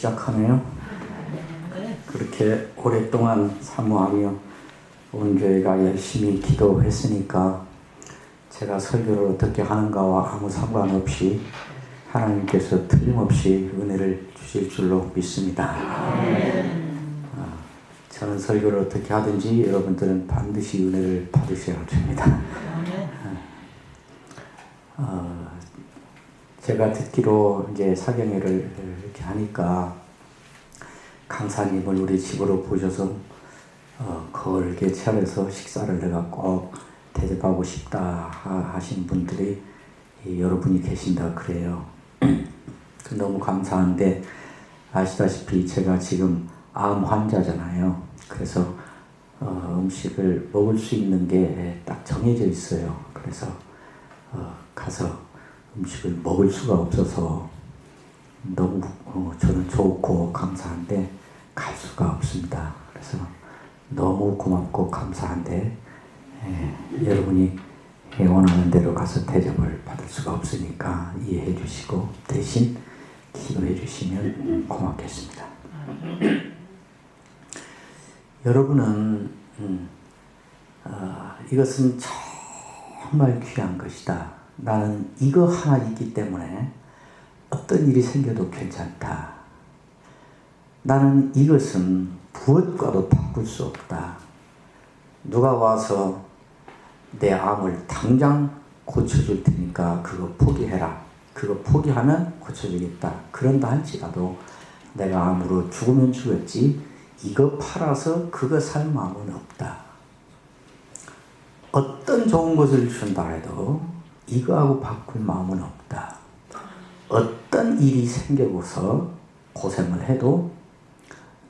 시작하네요. 그렇게 오랫동안 사모하며 온 교회가 열심히 기도했으니까 제가 설교를 어떻게 하는가와 아무 상관없이 하나님께서 틀림없이 은혜를 주실 줄로 믿습니다. 저는 설교를 어떻게 하든지 여러분들은 반드시 은혜를 받으셔야 됩니다. 제가 듣기로 이제 사경회를 이렇게 하니까 강사님을 우리 집으로 보셔서 거울게 차려서 식사를 내가 꼭 대접하고 싶다 하신 분들이 여러분이 계신다 그래요. 너무 감사한데 아시다시피 제가 지금 암 환자잖아요. 그래서 음식을 먹을 수 있는 게 딱 정해져 있어요. 그래서 가서 음식을 먹을 수가 없어서 너무 저는 좋고 감사한데 갈 수가 없습니다. 그래서 너무 고맙고 감사한데 여러분이 원하는 대로 가서 대접을 받을 수가 없으니까 이해해 주시고 대신 기도해 주시면 고맙겠습니다. 여러분은 이것은 정말 귀한 것이다. 나는 이거 하나 있기 때문에 어떤 일이 생겨도 괜찮다. 나는 이것은 무엇과도 바꿀 수 없다. 누가 와서 내 암을 당장 고쳐줄 테니까 그거 포기해라. 그거 포기하면 고쳐주겠다. 그런다 할지라도 내가 암으로 죽으면 죽었지 이거 팔아서 그거 살 마음은 없다. 어떤 좋은 것을 준다 해도 이거하고 바꿀 마음은 없다. 어떤 일이 생겨서 고생을 해도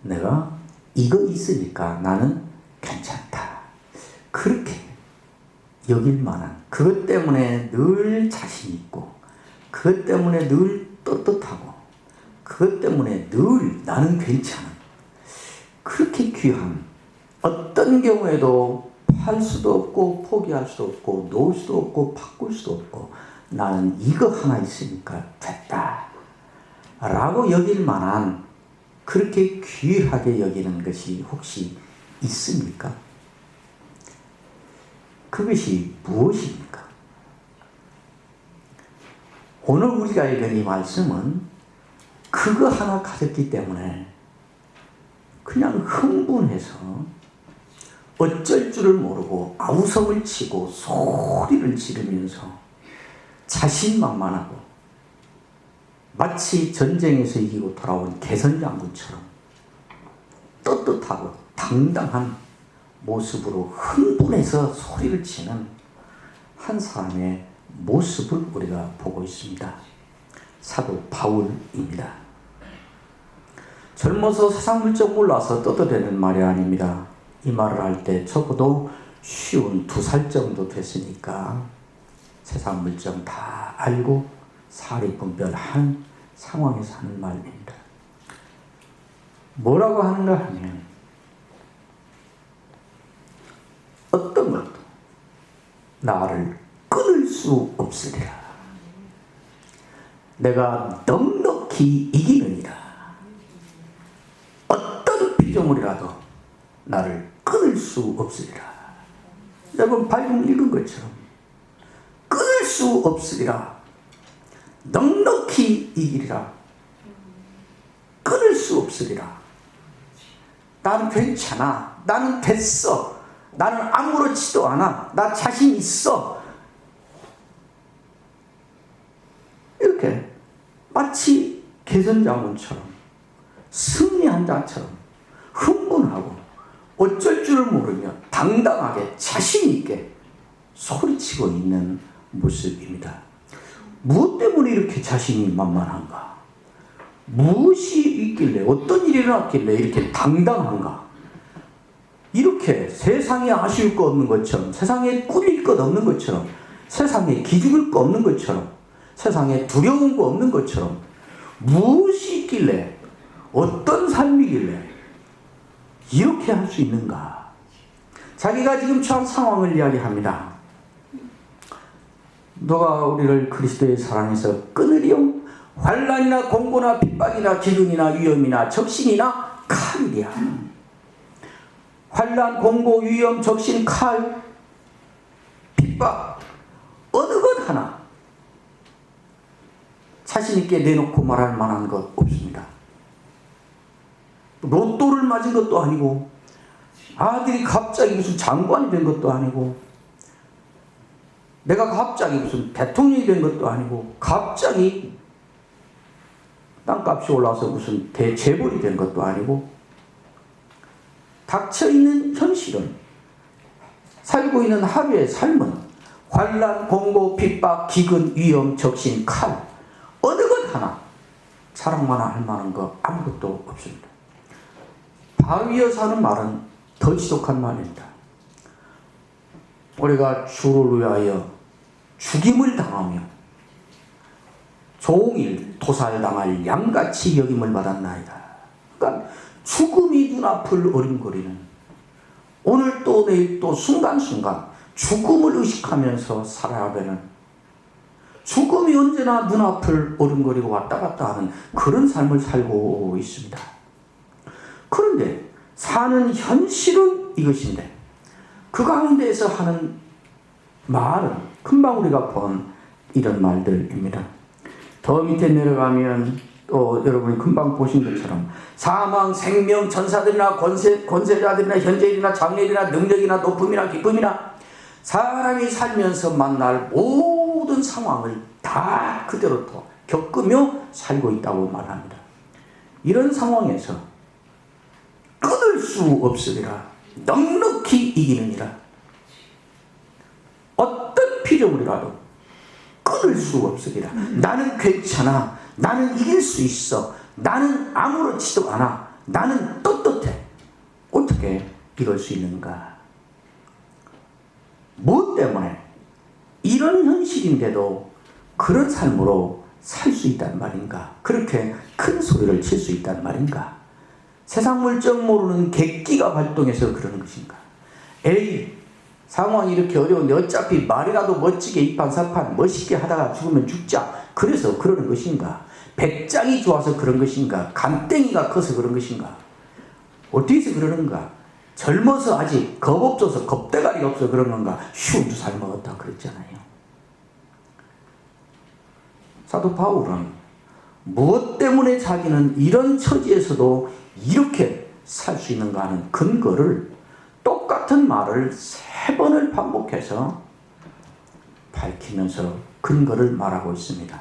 내가 이거 있으니까 나는 괜찮다. 그렇게 여길 만한 그것 때문에 늘 자신 있고 그것 때문에 늘 떳떳하고 그것 때문에 늘 나는 괜찮은 그렇게 귀한 어떤 경우에도 할 수도 없고 포기할 수도 없고 놓을 수도 없고 바꿀 수도 없고 나는 이거 하나 있으니까 됐다 라고 여길 만한 그렇게 귀하게 여기는 것이 혹시 있습니까? 그것이 무엇입니까? 오늘 우리가 읽은 이 말씀은 그거 하나 가졌기 때문에 그냥 흥분해서 어쩔 줄을 모르고 아우성을 치고 소리를 지르면서 자신만만하고 마치 전쟁에서 이기고 돌아온 개선장군처럼 떳떳하고 당당한 모습으로 흥분해서 소리를 치는 한 사람의 모습을 우리가 보고 있습니다. 사도 바울입니다. 젊어서 세상 물정 몰라서 떳떳해는 말이 아닙니다. 이 말을 할 때 적어도 쉬운 2살 정도 됐으니까 세상 물정 다 알고 사리분별한 상황에서 하는 말입니다. 뭐라고 하는가 하면 어떤 것도 나를 끊을 수 없으리라. 내가 넉넉히 이기느니라. 어떤 피조물이라도 나를 끊을 수 없으리라. 여러분 발음 읽은 것처럼 끊을 수 없으리라. 넉넉히 이기리라. 끊을 수 없으리라. 나는 괜찮아. 나는 됐어. 나는 아무렇지도 않아. 나 자신 있어. 이렇게 마치 개선장군처럼 승리한 자처럼 흥분하고 어쩔 줄을 모르며 당당하게 자신 있게 소리치고 있는 모습입니다. 무엇 때문에 이렇게 자신이 만만한가? 무엇이 있길래 어떤 일이 일어났길래 이렇게 당당한가? 이렇게 세상에 아쉬울 거 없는 것처럼 세상에 꿀릴 것 없는 것처럼 세상에 기죽을 거 없는 것처럼 세상에 두려운 거 없는 것처럼 무엇이 있길래 어떤 삶이길래 이렇게 할 수 있는가? 자기가 지금 처한 상황을 이야기합니다. 너가 우리를 그리스도의 사랑에서 끊으리요? 환난이나 공고나 핍박이나 기근이나 위험이나 적신이나 칼이랴. 환난, 공고, 위험, 적신, 칼, 핍박 어느 것 하나 자신 있게 내놓고 말할 만한 것 없습니다. 로또를 맞은 것도 아니고 아들이 갑자기 무슨 장관이 된 것도 아니고 내가 갑자기 무슨 대통령이 된 것도 아니고 갑자기 땅값이 올라서 무슨 대재벌이 된 것도 아니고 닥쳐있는 현실은 살고 있는 하루의 삶은 환난, 공고, 핍박, 기근, 위험, 적신, 칼 어느 것 하나 자랑만 할 만한 거 아무것도 없습니다. 바로 이어서 하는 말은 더 지독한 말입니다. 우리가 주를 위하여 죽임을 당하며 종일 도살당할 양같이 여김을 받았나이다. 그러니까 죽음이 눈앞을 어림거리는 오늘 또 내일 또 순간순간 죽음을 의식하면서 살아야 되는 죽음이 언제나 눈앞을 어림거리고 왔다 갔다 하는 그런 삶을 살고 있습니다. 그런데 사는 현실은 이것인데 그 가운데에서 하는 말은 금방 우리가 본 이런 말들입니다. 더 밑에 내려가면 또 여러분이 금방 보신 것처럼 사망, 생명, 전사들이나 권세자들이나 현재일이나 장래일이나 능력이나 높음이나 기쁨이나 사람이 살면서 만날 모든 상황을 다 그대로 또 겪으며 살고 있다고 말합니다. 이런 상황에서 끊을 수 없으리라 넉넉히 이기느니라. 어떤 피조물이라도 끊을 수 없으리라. 나는 괜찮아. 나는 이길 수 있어. 나는 아무렇지도 않아. 나는 떳떳해. 어떻게 이럴 수 있는가? 무엇 때문에 이런 현실인데도 그런 삶으로 살 수 있단 말인가? 그렇게 큰 소리를 칠 수 있단 말인가? 세상 물정 모르는 객기가 발동해서 그러는 것인가? 에이, 상황이 이렇게 어려운데 어차피 말이라도 멋지게 이판사판 멋있게 하다가 죽으면 죽자. 그래서 그러는 것인가? 배짱이 좋아서 그런 것인가? 간땡이가 커서 그런 것인가? 어떻게 해서 그러는가? 젊어서 아직 겁 없어서 겁대가리가 없어서 그런 건가? 쉬운 두 살 먹었다 그랬잖아요. 사도 바울은 무엇 때문에 자기는 이런 처지에서도 이렇게 살 수 있는가 하는 근거를 똑같은 말을 3번을 반복해서 밝히면서 근거를 말하고 있습니다.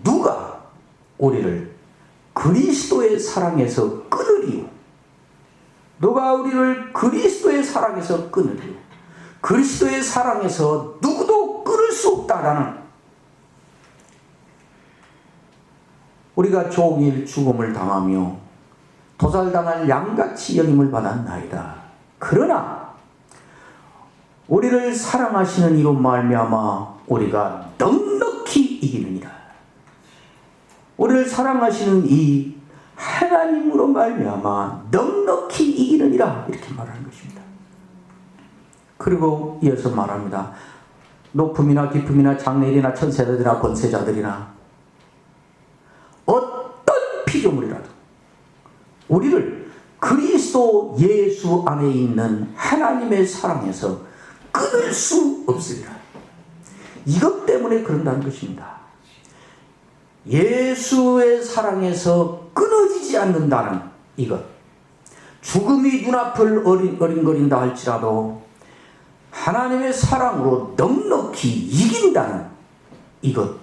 누가 우리를 그리스도의 사랑에서 끊으리요? 누가 우리를 그리스도의 사랑에서 끊으리요? 그리스도의 사랑에서 누구도 끊을 수 없다라는, 우리가 종일 죽음을 당하며 도살당할 양같이 여김을 받았나이다. 그러나 우리를 사랑하시는 이로 말미암아 우리가 넉넉히 이기느니라. 우리를 사랑하시는 이 하나님으로 말미암아 넉넉히 이기느니라, 이렇게 말하는 것입니다. 그리고 이어서 말합니다. 높음이나 깊음이나 장래일이나 천세자들이나 권세자들이나 어떤 피조물이라도 우리를 그리스도 예수 안에 있는 하나님의 사랑에서 끊을 수 없으리라. 이것 때문에 그런다는 것입니다. 예수의 사랑에서 끊어지지 않는다는 이것, 죽음이 눈앞을 어린거린다 할지라도 하나님의 사랑으로 넉넉히 이긴다는 이것,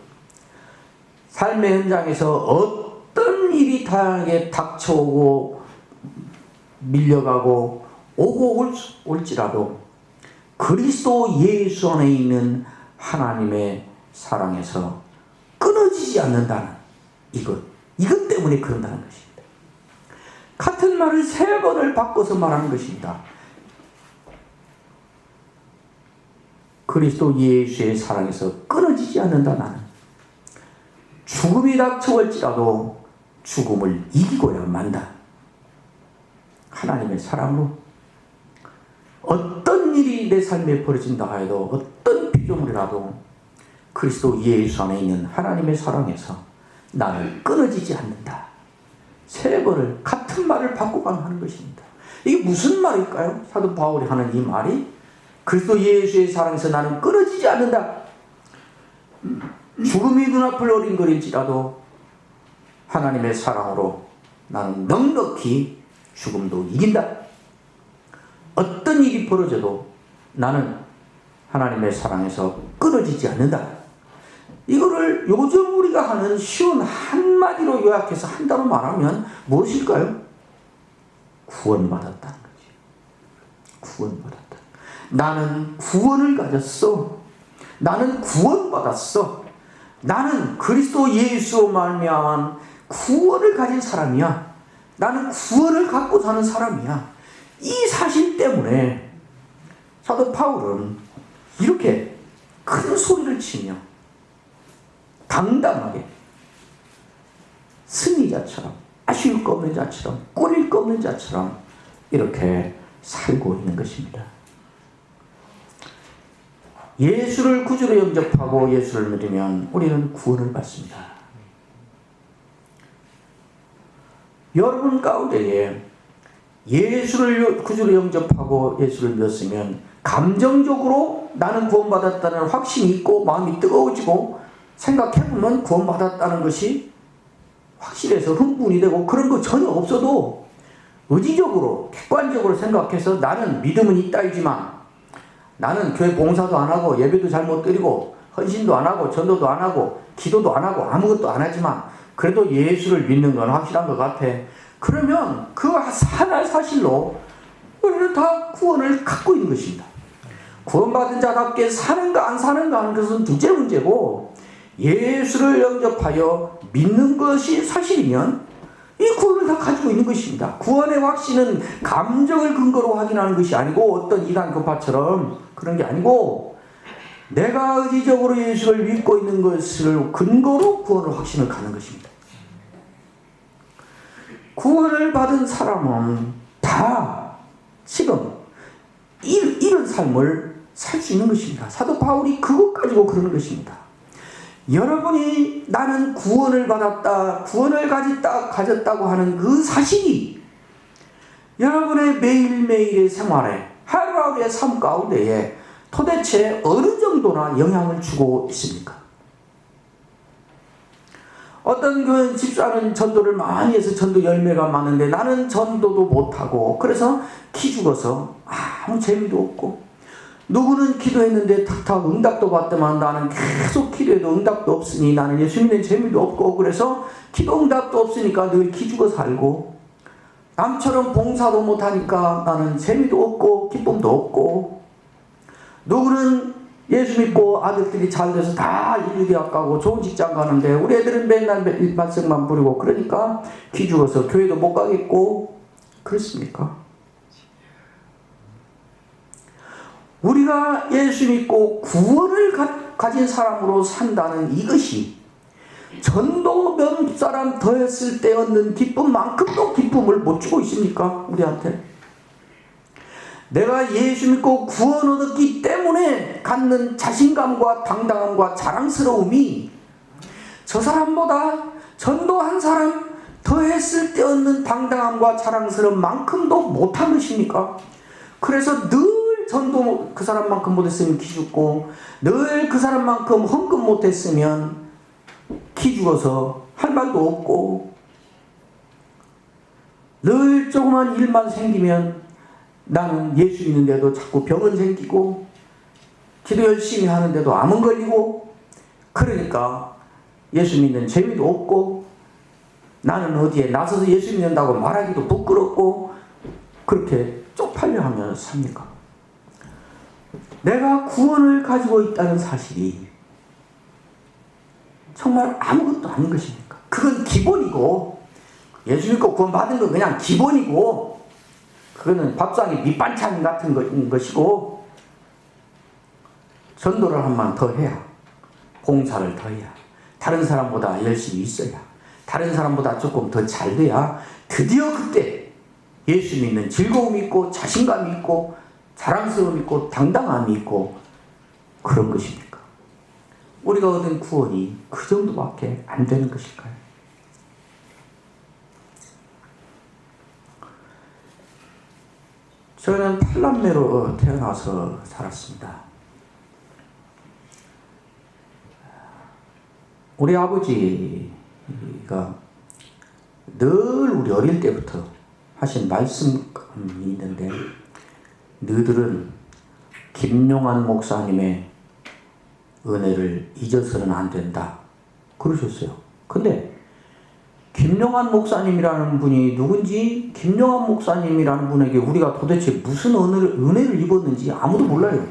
삶의 현장에서 어떤 일이 다양하게 닥쳐오고 밀려가고 오고 올지라도 그리스도 예수 안에 있는 하나님의 사랑에서 끊어지지 않는다는 이것 때문에 그런다는 것입니다. 같은 말을 3번을 바꿔서 말하는 것입니다. 그리스도 예수의 사랑에서 끊어지지 않는다. 나는 죽음이 닥쳐올지라도 죽음을 이기고야 만다. 하나님의 사랑으로 어떤 일이 내 삶에 벌어진다 해도, 어떤 피조물이라도 그리스도 예수 안에 있는 하나님의 사랑에서 나는 끊어지지 않는다. 세 번을 같은 말을 바꿔가며 하는 것입니다. 이게 무슨 말일까요? 사도 바울이 하는 이 말이 그리스도 예수의 사랑에서 나는 끊어지지 않는다. 죽음이 눈앞을 어린거릴지라도 하나님의 사랑으로 나는 넉넉히 죽음도 이긴다. 어떤 일이 벌어져도 나는 하나님의 사랑에서 끊어지지 않는다. 이거를 요즘 우리가 하는 쉬운 한마디로 요약해서 한 단어로 말하면 무엇일까요? 구원받았다는 거지. 구원받았다. 나는 구원을 가졌어. 나는 구원받았어. 나는 그리스도 예수로 말미암은 구원을 가진 사람이야. 나는 구원을 갖고 사는 사람이야. 이 사실 때문에 사도 바울은 이렇게 큰 소리를 치며 당당하게 승리자처럼, 아쉬울 거 없는 자처럼, 꼴릴 거 없는 자처럼 이렇게 살고 있는 것입니다. 예수를 구주로 영접하고 예수를 믿으면 우리는 구원을 받습니다. 여러분 가운데에 예수를 구주로 영접하고 예수를 믿었으면 감정적으로 나는 구원받았다는 확신이 있고 마음이 뜨거워지고 생각해보면 구원받았다는 것이 확실해서 흥분이 되고 그런 거 전혀 없어도 의지적으로 객관적으로 생각해서 나는 믿음은 있다이지만 나는 교회 봉사도 안 하고 예배도 잘못 드리고 헌신도 안 하고 전도도 안 하고 기도도 안 하고 아무것도 안 하지만 그래도 예수를 믿는 건 확실한 것 같아. 그러면 그 하나의 사실로 우리는 다 구원을 갖고 있는 것입니다. 구원받은 자답게 사는가 안 사는가 하는 것은 둘째 문제고 예수를 영접하여 믿는 것이 사실이면 이 구원을 다 가지고 있는 것입니다. 구원의 확신은 감정을 근거로 확인하는 것이 아니고 어떤 이단 교파처럼 그런 게 아니고 내가 의지적으로 예수를 믿고 있는 것을 근거로 구원을 확신을 가는 것입니다. 구원을 받은 사람은 다 지금 이런 삶을 살 수 있는 것입니다. 사도 바울이 그것 가지고 그러는 것입니다. 여러분이 나는 구원을 받았다, 구원을 가졌다고 하는 그 사실이 여러분의 매일매일의 생활에 하루하루의 삶 가운데에 도대체 어느 정도나 영향을 주고 있습니까? 어떤 그 집사는 전도를 많이 해서 전도 열매가 많은데 나는 전도도 못하고 그래서 기죽어서 아무 재미도 없고 누구는 기도했는데 탁탁 응답도 받더만 나는 계속 기도해도 응답도 없으니 나는 예수 믿는 재미도 없고 그래서 기도 응답도 없으니까 늘 기죽어 살고 남처럼 봉사도 못하니까 나는 재미도 없고 기쁨도 없고 누구는 예수 믿고 아들들이 잘 돼서 다 인류대학 가고 좋은 직장 가는데 우리 애들은 맨날 일반성만 부리고 그러니까 기죽어서 교회도 못 가겠고 그렇습니까? 우리가 예수 믿고 구원을 가진 사람으로 산다는 이것이 전도 몇 사람 더 했을 때 얻는 기쁨만큼도 기쁨을 못 주고 있습니까? 우리한테. 내가 예수 믿고 구원 얻었기 때문에 갖는 자신감과 당당함과 자랑스러움이 저 사람보다 전도한 사람 더 했을 때 얻는 당당함과 자랑스러움만큼도 못한 것입니까? 그래서 늘 전도 그 사람만큼 못했으면 기죽고 늘 그 사람만큼 헌금 못했으면 기죽어서 할 말도 없고 늘 조그만 일만 생기면 나는 예수 믿는데도 자꾸 병은 생기고 기도 열심히 하는데도 암은 걸리고 그러니까 예수 믿는 재미도 없고 나는 어디에 나서서 예수 믿는다고 말하기도 부끄럽고 그렇게 쪽팔려 하면서 삽니까? 내가 구원을 가지고 있다는 사실이 정말 아무것도 아닌 것입니까? 그건 기본이고 예수 믿고 구원 받은 건 그냥 기본이고 그거는 밥상에 밑반찬 같은 것이고 전도를 한 번 더 해야 봉사를 더 해야 다른 사람보다 열심히 있어야 다른 사람보다 조금 더 잘 돼야 드디어 그때 예수 믿는 즐거움이 있고 자신감이 있고 자랑스러움이 있고 당당함이 있고 그런 것입니까? 우리가 얻은 구원이 그 정도밖에 안 되는 것일까요? 저는 8남매로 태어나서 살았습니다. 우리 아버지가 늘 우리 어릴 때부터 하신 말씀이 있는데, 너희들은 김용환 목사님의 은혜를 잊어서는 안 된다 그러셨어요. 근데 김용환 목사님이라는 분이 누군지, 김용환 목사님이라는 분에게 우리가 도대체 무슨 은혜를 입었는지 아무도 몰라요.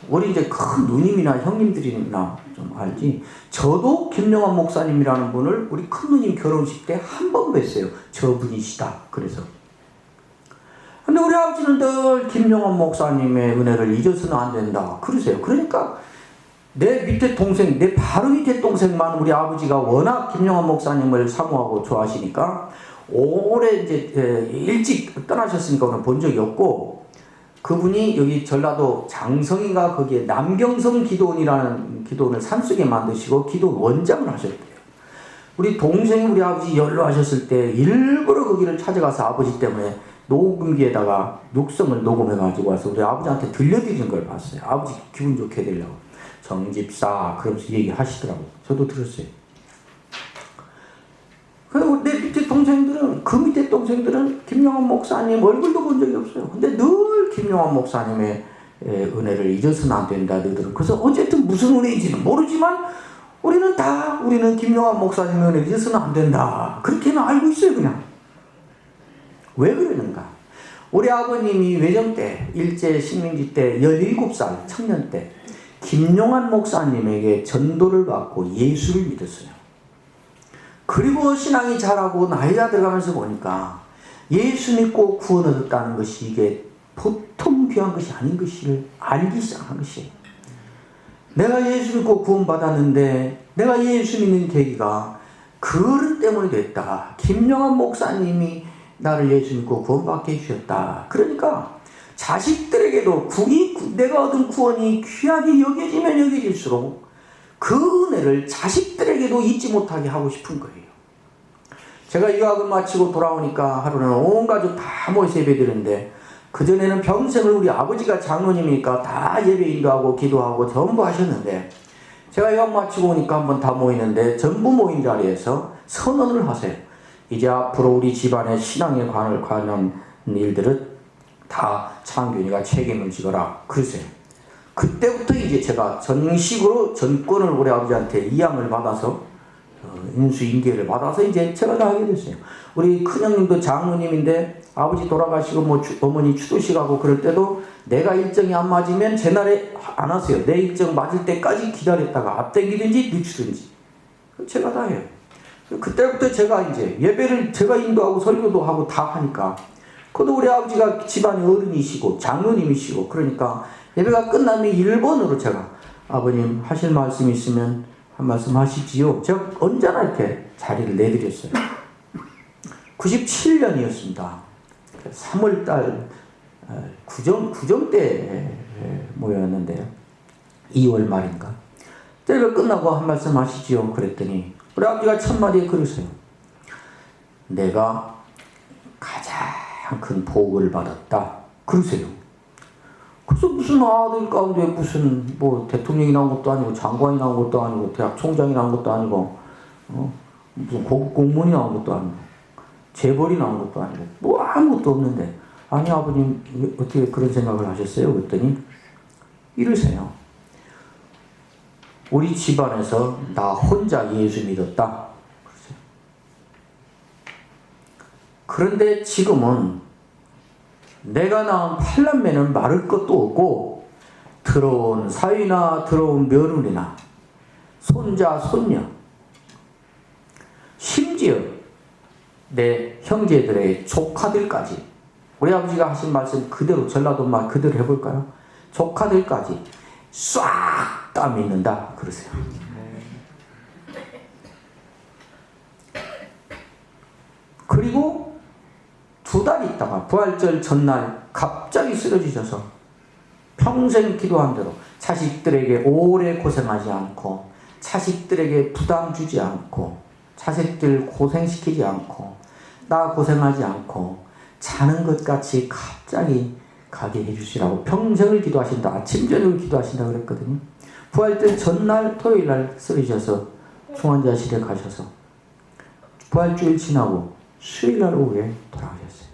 우리 이제 큰 누님이나 형님들이나 좀 알지. 저도 김용환 목사님이라는 분을 우리 큰 누님 결혼식 때 한 번 뵀어요. 저분이시다 그래서. 근데 우리 아버지는 늘 김용환 목사님의 은혜를 잊어서는 안 된다 그러세요. 그러니까 내 밑에 동생, 내 바로 밑에 동생만 우리 아버지가 워낙 김용환 목사님을 사모하고 좋아하시니까 오래 이제 일찍 떠나셨으니까 오늘 본 적이 없고, 그분이 여기 전라도 장성인가 거기에 남경성 기도원이라는 기도원을 산속에 만드시고 기도원 원장을 하셨대요. 우리 동생이 우리 아버지 연로하셨을 때 일부러 거기를 찾아가서 아버지 때문에 녹음기에다가 육성을 녹음해가지고 와서 우리 아버지한테 들려드리는 걸 봤어요. 아버지 기분 좋게 해드리려고. 정집사 그러면서 얘기하시더라고요. 저도 들었어요. 그리고 내 밑에 동생들은, 그 밑에 동생들은 김용환 목사님 얼굴도 본 적이 없어요. 근데 늘 김용환 목사님의 은혜를 잊어서는 안 된다 너희들은. 그래서 어쨌든 무슨 은혜인지는 모르지만 우리는 김용환 목사님의 은혜를 잊어서는 안 된다 그렇게는 알고 있어요. 그냥 왜 그러는가. 우리 아버님이 외정 때, 일제 식민지 때 17살 청년 때 김용환 목사님에게 전도를 받고 예수를 믿었어요. 그리고 신앙이 자라고 나이가 들어가면서 보니까 예수 믿고 구원 얻었다는 것이 이게 보통 귀한 것이 아닌 것을 알기 시작한 것이에요. 내가 예수 믿고 구원 받았는데 내가 예수 믿는 계기가 그릇 때문에 됐다. 김용환 목사님이 나를 예수 믿고 구원받게 해주셨다. 그러니까 자식들에게도 내가 얻은 구원이 귀하게 여겨지면 여겨질수록 그 은혜를 자식들에게도 잊지 못하게 하고 싶은 거예요. 제가 유학을 마치고 돌아오니까 하루는 온 가족 다 모여서 예배드리는데, 그전에는 평생을 우리 아버지가 장로님이니까 다 예배 인도하고 기도하고 전부 하셨는데, 제가 유학 마치고 오니까 한번 다 모이는데 전부 모인 자리에서 선언을 하세요. 이제 앞으로 우리 집안의 신앙에 관한 일들은 다 창균이가 책임을 지거라 그러세요. 그때부터 이제 제가 정식으로 전권을 우리 아버지한테 이양을 받아서 인수인계를 받아서 이제 제가 다 하게 됐어요. 우리 큰형님도 장로님인데 아버지 돌아가시고 어머니 추도식하고 그럴 때도 내가 일정이 안 맞으면 제 날에 안 하세요. 내 일정 맞을 때까지 기다렸다가 앞당기든지 늦추든지 제가 다 해요. 그때부터 제가 이제 예배를 제가 인도하고 설교도 하고 다 하니까, 그것도 우리 아버지가 집안의 어른이시고 장로님이시고 그러니까 예배가 끝나면 1번으로 제가 아버님 하실 말씀 있으면 한 말씀 하시지요. 제가 언제나 이렇게 자리를 내드렸어요. 97년이었습니다. 3월달 구정 때 모였는데요. 2월 말인가. 예배 끝나고 한 말씀 하시지요. 그랬더니 우리 아버지가 첫마디에 그러세요. 내가 가장 큰 복을 받았다 그러세요. 그래서 무슨 아들 가운데 무슨 뭐 대통령이 나온 것도 아니고 장관이 나온 것도 아니고 대학 총장이 나온 것도 아니고 무슨 고급 공무원이 나온 것도 아니고 재벌이 나온 것도 아니고 뭐 아무것도 없는데, 아니 아버님 어떻게 그런 생각을 하셨어요? 그랬더니 이러세요. 우리 집안에서 나 혼자 예수 믿었다. 그런데 지금은 내가 낳은 8남매는 말할 것도 없고 들어온 사위나 들어온 며느리나 손자 손녀, 심지어 내 형제들의 조카들까지, 우리 아버지가 하신 말씀 그대로 전라도 말 그대로 해볼까요? 조카들까지 싹 다 믿는다 그러세요. 그리고 2달 있다가 부활절 전날 갑자기 쓰러지셔서 평생 기도한 대로 자식들에게 오래 고생하지 않고, 자식들에게 부담 주지 않고, 자식들 고생시키지 않고, 나 고생하지 않고 자는 것 같이 갑자기 가게 해주시라고 평생을 기도하신다. 아침 저녁을 기도하신다 그랬거든요. 부활 때 전날 토요일날 쓰러져서 중환자실에 가셔서 부활주일 지나고 수요일날 오후에 돌아가셨어요.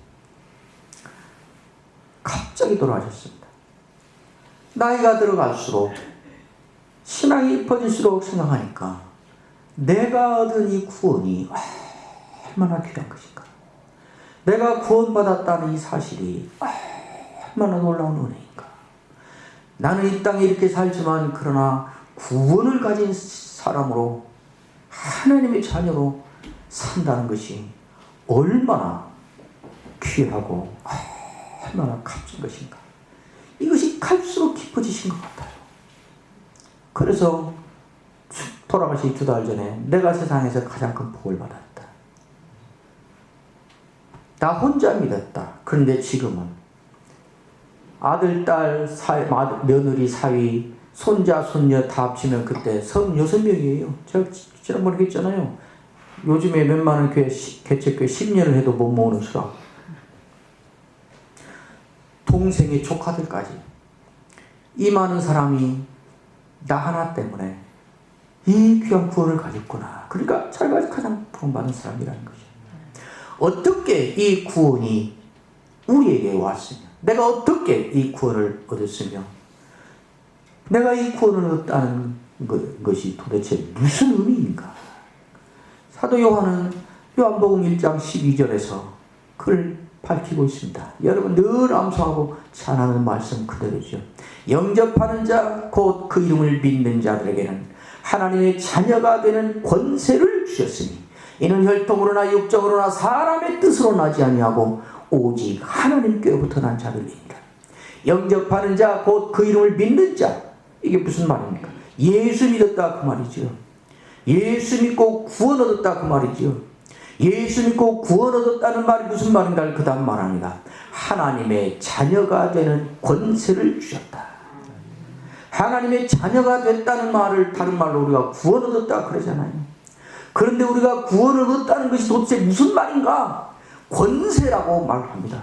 갑자기 돌아가셨습니다. 나이가 들어갈수록 신앙이 깊어질수록 생각하니까 내가 얻은 이 구원이 얼마나 귀한 것인가. 내가 구원받았다는 이 사실이 얼마나 놀라운 은혜인가. 나는 이 땅에 이렇게 살지만 그러나 구원을 가진 사람으로 하나님의 자녀로 산다는 것이 얼마나 귀하고 얼마나 값진 것인가. 이것이 갈수록 깊어지신 것 같아요. 그래서 돌아가시 2달 전에 내가 세상에서 가장 큰 복을 받았다. 나 혼자 믿었다. 그런데 지금은 아들, 딸, 며느리, 사위, 손자, 손녀 다 합치면 그때 36명이에요. 제가 지난번에 했잖아요. 요즘에 웬만한 교회, 개척교회 10년을 해도 못 모으는 수라. 동생의 조카들까지. 이 많은 사람이 나 하나 때문에 이 귀한 구원을 가졌구나. 그러니까 자기가 가장 구원받은 사람이라는 거죠. 어떻게 이 구원이 우리에게 왔으며, 내가 어떻게 이 구원을 얻었으며, 내가 이 구원을 얻었다는 것이 도대체 무슨 의미인가? 사도 요한은 요한복음 1장 12절에서 그걸 밝히고 있습니다. 여러분 늘 암송하고 찬하는 말씀 그대로죠. 영접하는 자 곧 그 이름을 믿는 자들에게는 하나님의 자녀가 되는 권세를 주셨으니 이는 혈통으로나 육정으로나 사람의 뜻으로 나지 아니하고 오직 하나님께로부터 난 자들입니다. 영접하는 자 곧 그 이름을 믿는 자, 이게 무슨 말입니까? 예수 믿었다 그 말이죠. 예수 믿고 구원 얻었다 그 말이죠. 예수 믿고 구원 얻었다는 말이 무슨 말인가 그 다음 말합니다. 하나님의 자녀가 되는 권세를 주셨다. 하나님의 자녀가 됐다는 말을 다른 말로 우리가 구원 얻었다 그러잖아요. 그런데 우리가 구원을 얻었다는 것이 도대체 무슨 말인가? 권세라고 말합니다.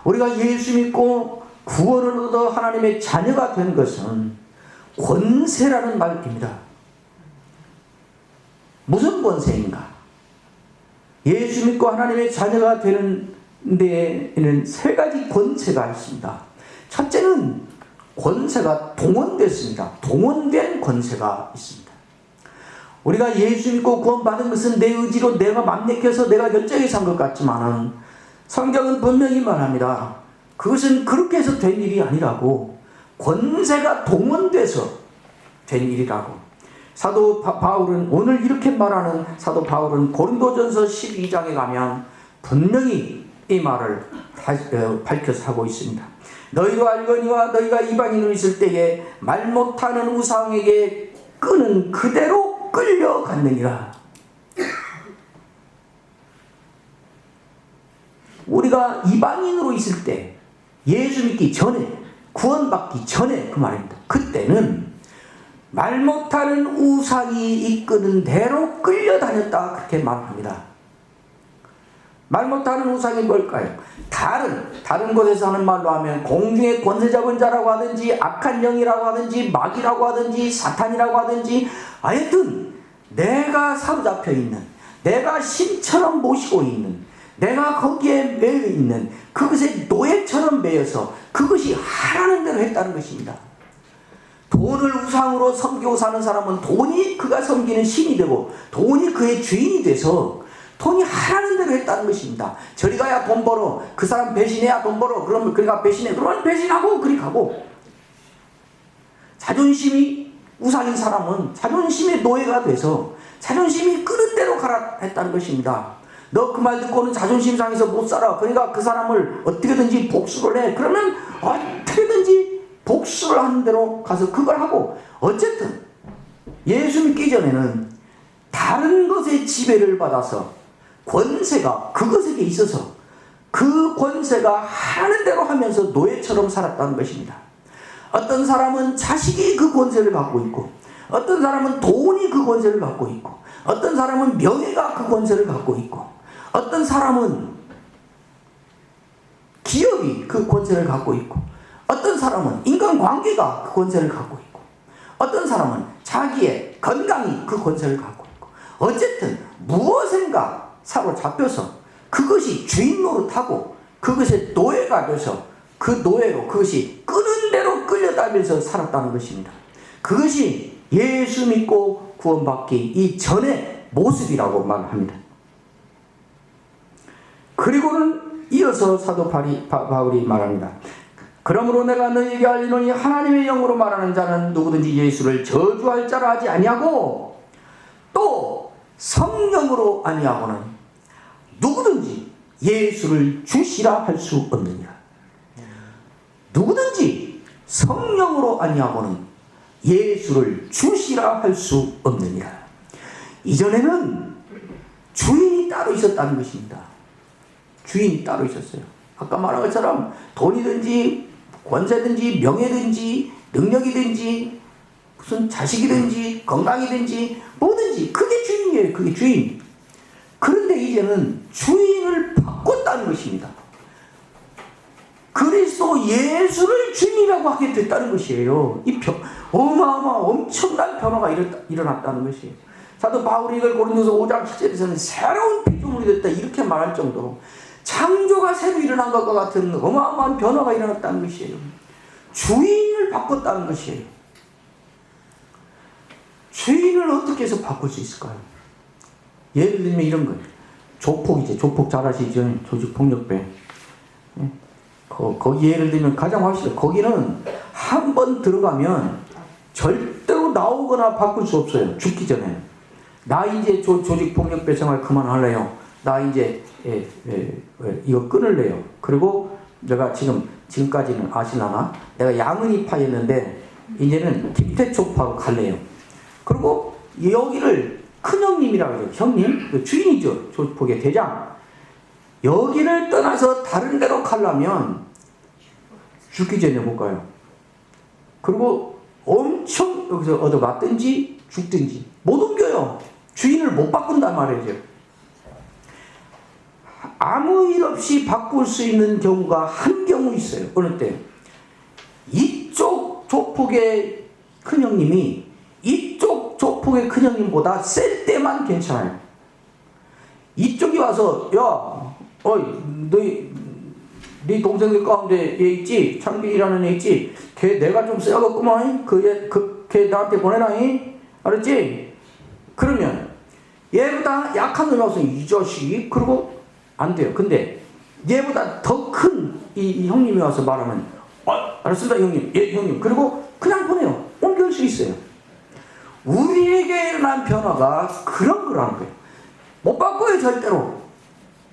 우리가 예수 믿고 구원을 얻어 하나님의 자녀가 된 것은 권세라는 말입니다. 무슨 권세인가? 예수 믿고 하나님의 자녀가 되는 데에는 세 가지 권세가 있습니다. 첫째는 권세가 동원됐습니다. 동원된 권세가 있습니다. 우리가 예수 믿고 구원받은 것은 내 의지로 내가 맘 내켜서 내가 결정해서 산 것 같지만은 성경은 분명히 말합니다. 그것은 그렇게 해서 된 일이 아니라고, 권세가 동원돼서 된 일이라고. 사도 바울은 오늘 이렇게 말하는 사도 바울은 고린도전서 12장에 가면 분명히 이 말을 밝혀서 하고 있습니다. 너희도 알거니와 너희가 이방인으로 있을 때에 말 못하는 우상에게 끄는 그대로 끌려갔느니라. 우리가 이방인으로 있을 때, 예수 믿기 전에, 구원받기 전에 그 말입니다. 그때는 말 못하는 우상이 이끄는 대로 끌려다녔다 그렇게 말합니다. 말 못하는 우상이 뭘까요? 다른 곳에서 하는 말로 하면 공중의 권세 잡은 자라고 하든지 악한 영이라고 하든지 마귀라고 하든지 사탄이라고 하든지, 하여튼 내가 사로잡혀 있는, 내가 신처럼 모시고 있는, 내가 거기에 매여 있는 그것에 노예처럼 매여서 그것이 하라는 대로 했다는 것입니다. 돈을 우상으로 섬기고 사는 사람은 돈이 그가 섬기는 신이 되고 돈이 그의 주인이 돼서 돈이 하라는 대로 했다는 것입니다. 저리 가야 돈 벌어, 그 사람 배신해야 돈 벌어, 그러면 그가 배신해, 그러면 배신하고 그리 가고. 자존심이 우상인 사람은 자존심의 노예가 돼서 자존심이 끄는 대로 가라 했다는 것입니다. 너 그 말 듣고는 자존심 상해서 못 살아, 그러니까 그 사람을 어떻게든지 복수를 해. 그러면 어떻게든지 복수를 하는 대로 가서 그걸 하고, 어쨌든 예수 믿기 전에는 다른 것의 지배를 받아서 권세가 그것에게 있어서 그 권세가 하는 대로 하면서 노예처럼 살았다는 것입니다. 어떤 사람은 자식이 그 권세를 갖고 있고, 어떤 사람은 돈이 그 권세를 갖고 있고, 어떤 사람은 명예가 그 권세를 갖고 있고, 어떤 사람은 권세를 갖고 있고, 어떤 사람은 인간관계가 그 권세를 갖고 있고, 어떤 사람은 자기의 건강이 그 권세를 갖고 있고, 어쨌든 무엇인가 사로잡혀서 그것이 주인 노릇하고 그것의 노예가 돼서 그 노예로 그것이 끄는 대로 끌려다니면서 살았다는 것입니다. 그것이 예수 믿고 구원받기 이전의 모습이라고 말합니다. 그리고는 이어서 사도 바울이 말합니다. 그러므로 내가 너희에게 알리노니 하나님의 영으로 말하는 자는 누구든지 예수를 저주할 자라 하지 아니하고 또 성령으로 아니하고는 누구든지 예수를 주시라 할 수 없느니라. 누구든지 성령으로 아니하고는 예수를 주시라 할 수 없느니라. 이전에는 주인이 따로 있었다는 것입니다. 주인이 따로 있었어요. 아까 말한 것처럼 돈이든지 권세든지 명예든지 능력이든지 무슨 자식이든지 건강이든지 뭐든지 그게 주인이에요. 그게 주인. 그런데 이제는 주인을 바꿨다는 것입니다. 그리스도 예수를 주인이라고 하게 됐다는 것이에요. 이 어마어마한 엄청난 변화가 일어났다는 것이에요. 사도 바울이 이걸 고린도서 5장 7절에서는 새로운 피조물이 됐다 이렇게 말할 정도로 창조가 새로 일어난 것과 같은 어마어마한 변화가 일어났다는 것이에요. 주인을 바꿨다는 것이에요. 주인을 어떻게 해서 바꿀 수 있을까요? 예를 들면 이런 거예요. 조폭이죠. 조폭 잘 아시죠? 조직폭력배. 거기 예를 들면 가장 확실해요. 거기는 한 번 들어가면 절대로 나오거나 바꿀 수 없어요. 죽기 전에. 나 이제 조직폭력배 생활 그만할래요. 나 이제 이거 끊을래요. 그리고 내가 지금까지는 아시려나? 내가 양은이파였는데 이제는 김태초파로 갈래요. 그리고 여기를 큰형님이라고 해요. 형님, 그 주인이죠. 조폭의 대장. 여기를 떠나서 다른 데로 가려면 죽기 전에 못 가요. 그리고 엄청 여기서 얻어맞든지 죽든지 못 옮겨요. 주인을 못 바꾼단 말이죠. 아무 일 없이 바꿀 수 있는 경우가 한 경우 있어요. 어느 때 이쪽 조폭의 큰형님이 이쪽 조폭의 큰형님보다 셀 때만 괜찮아요. 이쪽이 와서 야, 네 동생들 가운데 얘 있지? 창빈이라는 애 있지? 걔 내가 좀 세어갖구만. 걔 나한테 보내라잉. 알았지? 그러면 얘보다 약한 놈이 와서 이 자식이 그러고 안 돼요. 근데 얘보다 더 큰 이 형님이 와서 말하면 알았습니다 형님. 예 형님. 그리고 그냥 보내요. 옮길 수 있어요. 우리에게 일어난 변화가 그런 거라는 거예요. 못 바꿔요 절대로.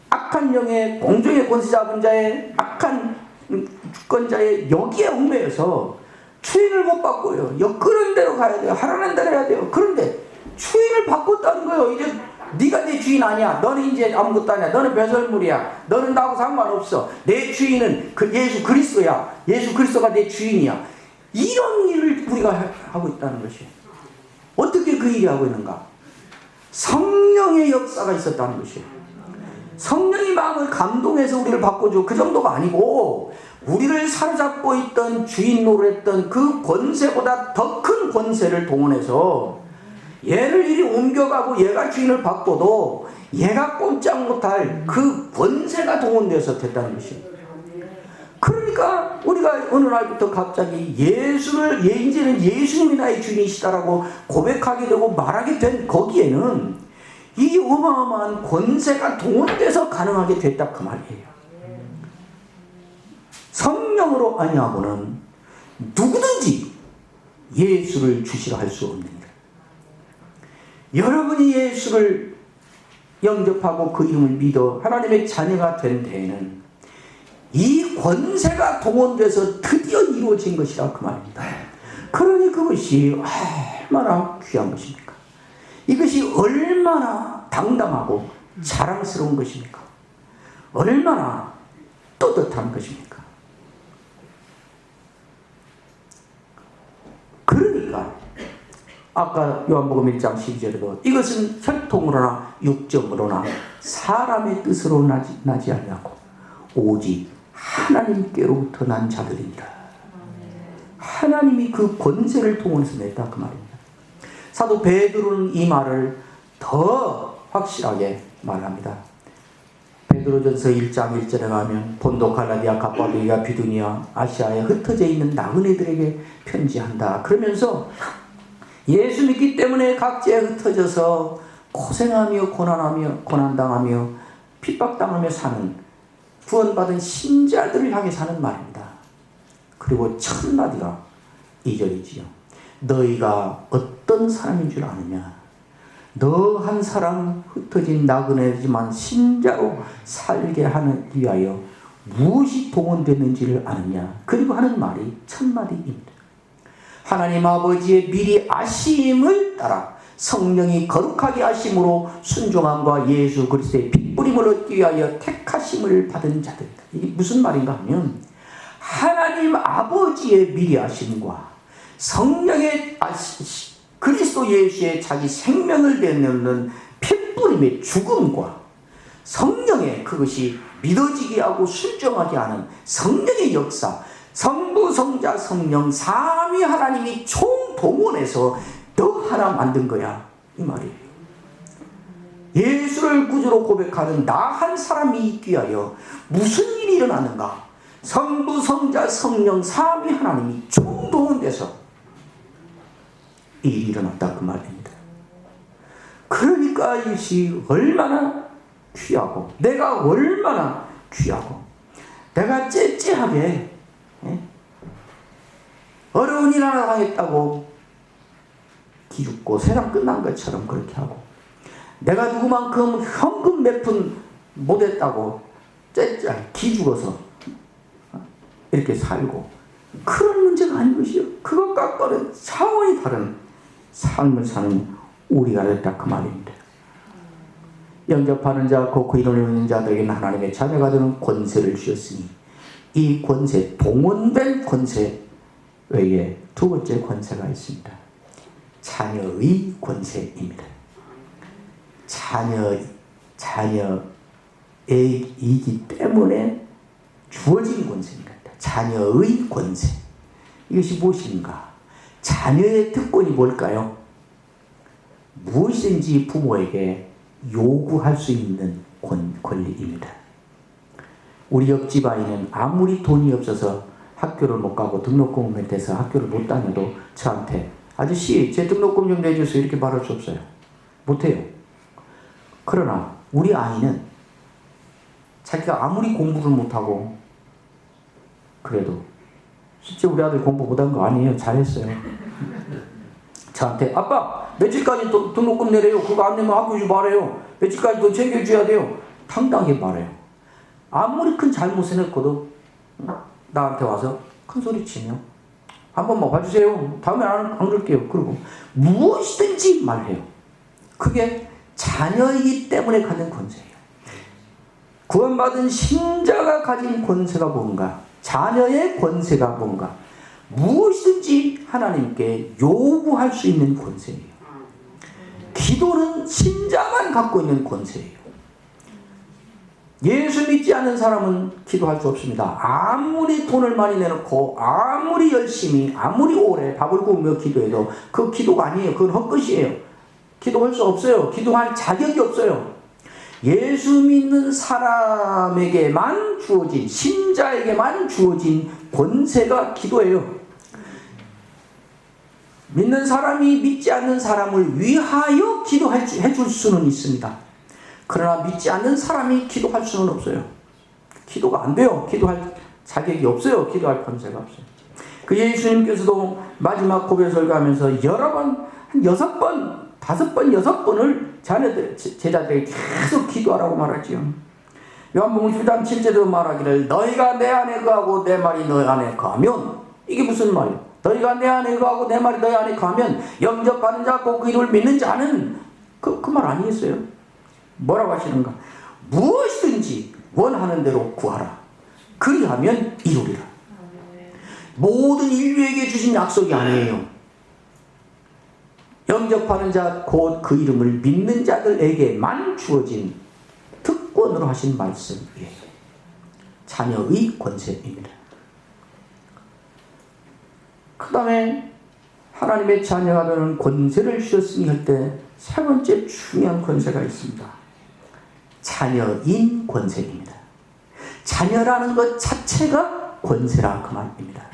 악한 영의 공중의 권세 잡은 자의 악한 주권자의 여기에 얽매여서 주인을 못 바꿔요. 끄는 대로 가야 돼요. 하라는 대로 해야 돼요. 그런데 주인을 바꿨다는 거예요. 이제 네가 내 주인 아니야. 너는 이제 아무것도 아니야. 너는 배설물이야. 너는 나하고 상관없어. 내 주인은 예수 그리스도야. 예수 그리스도가 내 주인이야. 이런 일을 우리가 하고 있다는 것이에요. 어떻게 그 일이 하고 있는가? 성령의 역사가 있었다는 것이에요. 성령이 마음을 감동해서 우리를 바꿔줘. 그 정도가 아니고 우리를 사로잡고 있던 주인 노릇했던 그 권세보다 더 큰 권세를 동원해서 얘를 이리 옮겨가고 얘가 주인을 바꿔도 얘가 꼼짝 못할 그 권세가 동원되어서 됐다는 것이에요. 그러니까 우리가 어느 날부터 갑자기 이제는 예수님이 나의 주인이시다라고 고백하게 되고 말하게 된 거기에는 이 어마어마한 권세가 동원돼서 가능하게 됐다 그 말이에요. 성령으로 아니하고는 누구든지 예수를 주시라 할 수 없느니라. 여러분이 예수를 영접하고 그 이름을 믿어 하나님의 자녀가 된 데에는 이 권세가 동원돼서 드디어 이루어진 것이라 그 말입니다. 그러니 그것이 얼마나 귀한 것입니까? 이것이 얼마나 당당하고 자랑스러운 것입니까? 얼마나 떳떳한 것입니까? 그러니까 아까 요한복음 1장 12절에도 이것은 혈통으로나 육정으로나 사람의 뜻으로 나지 아니하고 오직 하나님께로부터 난 자들이니라. 하나님이 그 권세를 통해서 냈다 그 말입니다. 사도 베드로는 이 말을 더 확실하게 말합니다. 베드로전서 1장 1절에 가면 본도, 갈라디아, 갑바도기아, 비두니아, 아시아에 흩어져 있는 나그네들에게 편지한다. 그러면서 예수 믿기 때문에 각지에 흩어져서 고생하며 고난당하며 핍박당하며 사는 구원받은 신자들을 향해 사는 말입니다. 그리고 첫 마디가 2절이지요. 너희가 어떤 사람인 줄 아느냐? 너 한 사람 흩어진 나그네지만 신자로 살게 하는 위하여 무엇이 동원됐는지를 아느냐? 그리고 하는 말이 첫 마디입니다. 하나님 아버지의 미리 아심을 따라 성령이 거룩하게 하심으로 순종함과 예수 그리스도의 핏부림을 얻기 위하여 택하심을 받은 자들이다. 이게 무슨 말인가 하면 하나님 아버지의 미리 아심과 성령의 그리스도 예수의 자기 생명을 내놓는 핏부림의 죽음과 성령의 그것이 믿어지게 하고 순종하게 하는 성령의 역사, 성부, 성자, 성령 삼위 하나님이 총동원해서 너 하나 만든 거야 이 말이에요. 예수를 구주로 고백하는 나 한 사람이 있기 위하여 무슨 일이 일어나는가? 성부, 성자, 성령 삼위 하나님이 총동원돼서 이 일이 일어났다 그 말입니다. 그러니까 이것이 얼마나 귀하고 내가 얼마나 귀하고 내가 째째하게 어려운 일 하나 당했다고 기죽고 세상 끝난 것처럼 그렇게 하고 내가 누구만큼 현금 몇 푼 못했다고 째째 기죽어서 이렇게 살고 그런 문제가 아닌 것이요. 그것 갖고는 차원이 다른 삶을 사는 우리가 됐다 그 말입니다. 영접하는 자, 곧 그 이름을 믿는 자들에게는 하나님의 자녀가 되는 권세를 주셨으니 이 권세, 동원된 권세 외에 두 번째 권세가 있습니다. 자녀의 권세입니다. 자녀이기 때문에 주어진 권세입니다. 자녀의 권세. 이것이 무엇인가? 자녀의 특권이 뭘까요? 무엇이든지 부모에게 요구할 수 있는 권리입니다. 우리 옆집 아이는 아무리 돈이 없어서 학교를 못 가고 등록금을 못 내서 학교를 못 다녀도 저한테 아저씨 제 등록금 좀 내주세요 이렇게 말할 수 없어요. 못해요. 그러나 우리 아이는 자기가 아무리 공부를 못하고 그래도 실제 우리 아들 공부 못한 거 아니에요. 잘했어요. 저한테 아빠 며칠까지 또 등록금 내래요. 그거 안 내면 학교 좀 말해요. 며칠까지 또 챙겨줘야 돼요. 당당하게 말해요. 아무리 큰 잘못을 했거든 나한테 와서 큰 소리 치며 한 번만 봐주세요. 다음에 안 그럴게요. 그리고 무엇이든지 말해요. 그게 자녀이기 때문에 가진 권세예요. 구원받은 신자가 가진 권세가 뭔가? 자녀의 권세가 뭔가? 무엇이든지 하나님께 요구할 수 있는 권세예요. 기도는 신자만 갖고 있는 권세예요. 예수 믿지 않는 사람은 기도할 수 없습니다. 아무리 돈을 많이 내놓고 아무리 열심히 아무리 오래 밥을 구우며 기도해도 그 기도가 아니에요. 그건 헛것이에요. 기도할 수 없어요. 기도할 자격이 없어요. 예수 믿는 사람에게만 주어진 신자에게만 주어진 권세가 기도예요. 믿는 사람이 믿지 않는 사람을 위하여 기도해 줄 수는 있습니다. 그러나 믿지 않는 사람이 기도할 수는 없어요. 기도가 안 돼요. 기도할 자격이 없어요. 기도할 권세가 없어요. 그 예수님께서도 마지막 고백을 하면서 여러 번, 한 6번, 5번, 6번을 제자들에게 계속 기도하라고 말하지요. 요한복음 10장 7절에도 말하기를 너희가 내 안에 거하고 내 말이 너희 안에 거하면 이게 무슨 말이에요? 너희가 내 안에 거하고 내 말이 너희 안에 거하면 영접하는 자, 곧 그 이름을 믿는 자는 그 말 아니겠어요? 뭐라고 하시는가? 무엇이든지 원하는 대로 구하라. 그리하면 이루리라. 모든 인류에게 주신 약속이 아니에요. 영접하는 자, 곧 그 이름을 믿는 자들에게만 주어진 특권으로 하신 말씀이에요. 자녀의 권세입니다. 그 다음에 하나님의 자녀가 되는 권세를 주셨으니 할 때 세 번째 중요한 권세가 있습니다. 자녀인 권세입니다. 자녀라는 것 자체가 권세라 그 말입니다.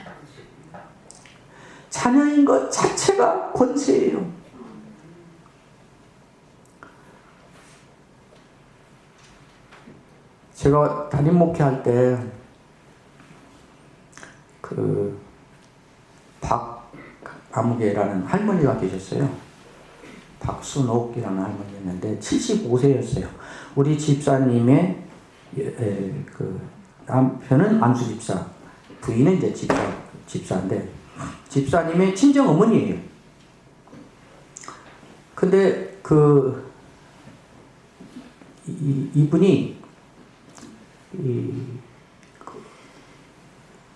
자녀인 것 자체가 권세예요. 제가 담임 목회할 때 박아무개라는 할머니가 계셨어요. 박순옥이라는 할머니였는데 75세였어요. 우리 집사님의 남편은 안수집사, 부인은 이제 집사인데 집사님의 친정 어머니예요. 근데 이분이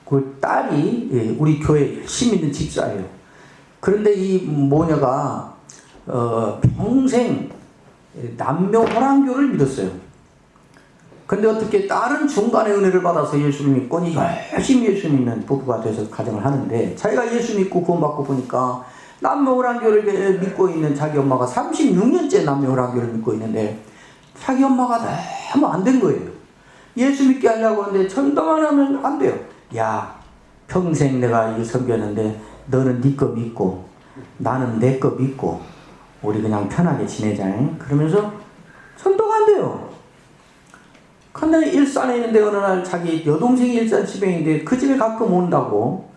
그 딸이 우리 교회 열심히 있는 집사예요. 그런데 이 모녀가 평생 남녀 호랑교를 믿었어요. 근데 어떻게 딸은 중간에 은혜를 받아서 예수 믿고 열심히 예수 믿는 부부가 돼서 가정을 하는데, 자기가 예수 믿고 구원받고 보니까 남녀 호랑교를 믿고 있는 자기 엄마가 36년째 남녀 호랑교를 믿고 있는데 자기 엄마가 너무 안 된 거예요. 예수 믿게 하려고 하는데 전도만 하면 안 돼요. 야, 평생 내가 이거 섬겼는데 너는 네 거 믿고 나는 내 거 믿고 우리 그냥 편하게 지내자. 그러면서 전도가 안 돼요. 근데 일산에 있는데 어느 날 자기 여동생이 일산 집에 있는데 그 집에 가끔 온다고.